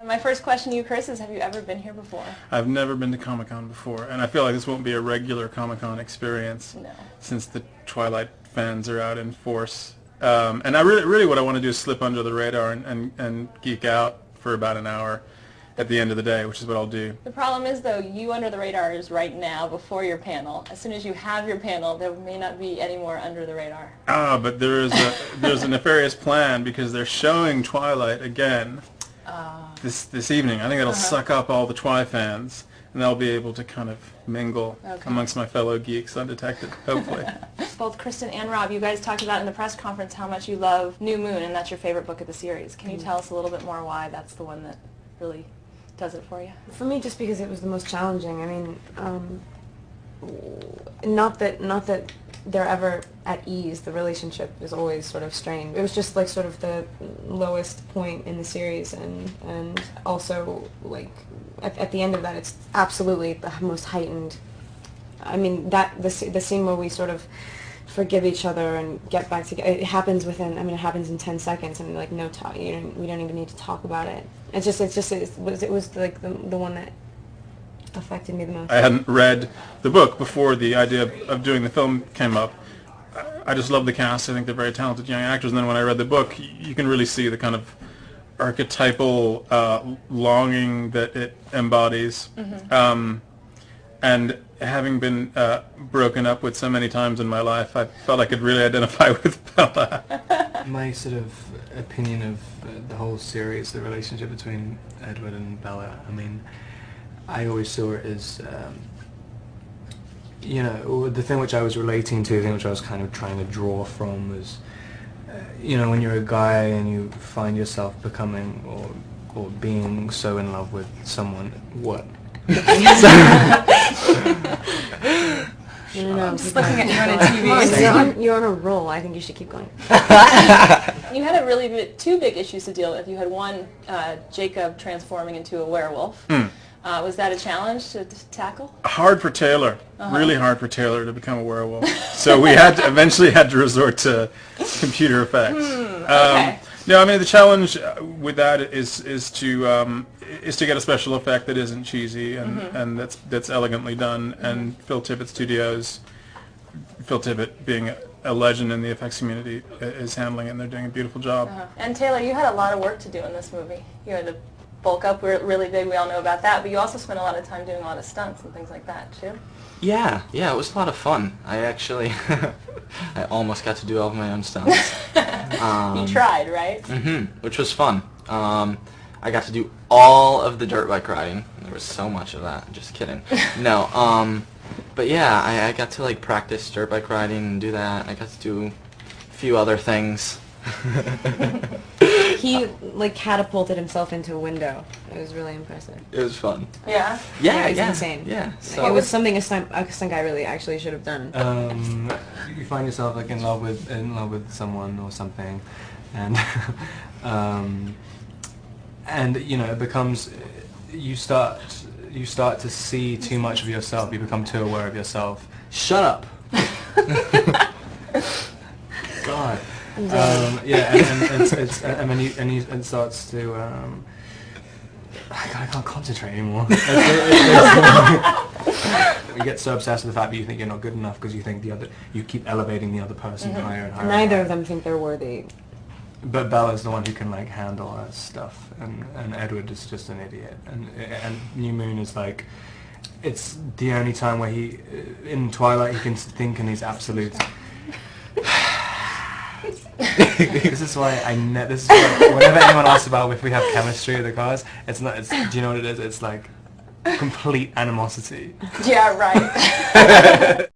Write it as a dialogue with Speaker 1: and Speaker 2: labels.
Speaker 1: My first question to you, Chris, is have you ever been here before?
Speaker 2: I've never been to Comic-Con before, and I feel like this won't be a regular Comic-Con experience.
Speaker 1: No.
Speaker 2: Since the Twilight fans are out in force. And I really what I want to do is slip under the radar and geek out for about an hour at the end of the day, which is what I'll do.
Speaker 1: The problem is, though, you under the radar is right now before your panel. As soon as you have your panel, there may not be any more under the radar.
Speaker 2: But there's a nefarious plan because they're showing Twilight again this evening. I think that'll suck up all the Twi fans, and they'll be able to kind of mingle amongst my fellow geeks undetected, hopefully.
Speaker 1: Both Kristen and Rob, you guys talked about in the press conference how much you love New Moon, and that's your favorite book of the series. Can you tell us a little bit more why that's the one that really does it for you?
Speaker 3: For me, just because it was the most challenging. I mean, not that they're ever at ease. The relationship is always sort of strained. It was just like sort of the lowest point in the series, and also like at the end of that, it's absolutely the most heightened. I mean, the scene where we sort of forgive each other and get back together. It happens within. I mean, it happens in 10 seconds. I mean, like no talk. We don't even need to talk about it. It was like the one that affected me the most.
Speaker 2: I hadn't read the book before the idea of doing the film came up. I just love the cast. I think they're very talented young actors. And then when I read the book, you can really see the kind of archetypal longing that it embodies. And having been broken up with so many times in my life, I felt I could really identify with Bella.
Speaker 4: My sort of opinion of the whole series, the relationship between Edward and Bella, I mean, I always saw it as, the thing which I was relating to, the thing which I was kind of trying to draw from was, when you're a guy and you find yourself becoming or being so in love with someone, what?
Speaker 3: I'm
Speaker 1: just looking at you on a TV.
Speaker 3: You're on a roll. I think you should keep going.
Speaker 1: You had two big issues to deal with. You had one, Jacob transforming into a werewolf. Was that a challenge to tackle?
Speaker 2: Hard for Taylor, really hard for Taylor to become a werewolf. So we eventually had to resort to computer effects.
Speaker 1: Okay.
Speaker 2: No, I mean the challenge with that is to get a special effect that isn't cheesy and that's elegantly done. And Phil Tippett Studios, Phil Tippett being a legend in the effects community, is handling it, and they're doing a beautiful job.
Speaker 1: And Taylor, you had a lot of work to do in this movie. You had to bulk up really big. We all know about that, but you also spent a lot of time doing a lot of stunts and things like that too.
Speaker 5: Yeah, it was a lot of fun. I actually, I almost got to do all of my own stunts.
Speaker 1: You tried, right?
Speaker 5: Which was fun. I got to do all of the dirt bike riding. There was so much of that. Just kidding. No, but yeah, I got to like practice dirt bike riding and do that. I got to do a few other things.
Speaker 3: He like catapulted himself into a window. It was really impressive.
Speaker 5: It was fun.
Speaker 1: Yeah?
Speaker 3: Yeah, it was insane.
Speaker 5: Yeah.
Speaker 3: So it was something a stunt guy really actually should have done.
Speaker 4: You find yourself like in love with someone or something, and it becomes you start to see too much of yourself. You become too aware of yourself. Shut up. God. And it starts to. I can't concentrate anymore. You get so obsessed with the fact that you think you're not good enough because you think you keep elevating the other person higher and higher.
Speaker 3: Neither of them think they're worthy.
Speaker 4: But Bella's the one who can like handle her stuff, and Edward is just an idiot. And New Moon is like, it's the only time where in Twilight he can think in these absolute. This is why whenever anyone asks about if we have chemistry with the guys, do you know what it is? It's like complete animosity.
Speaker 1: Yeah, right.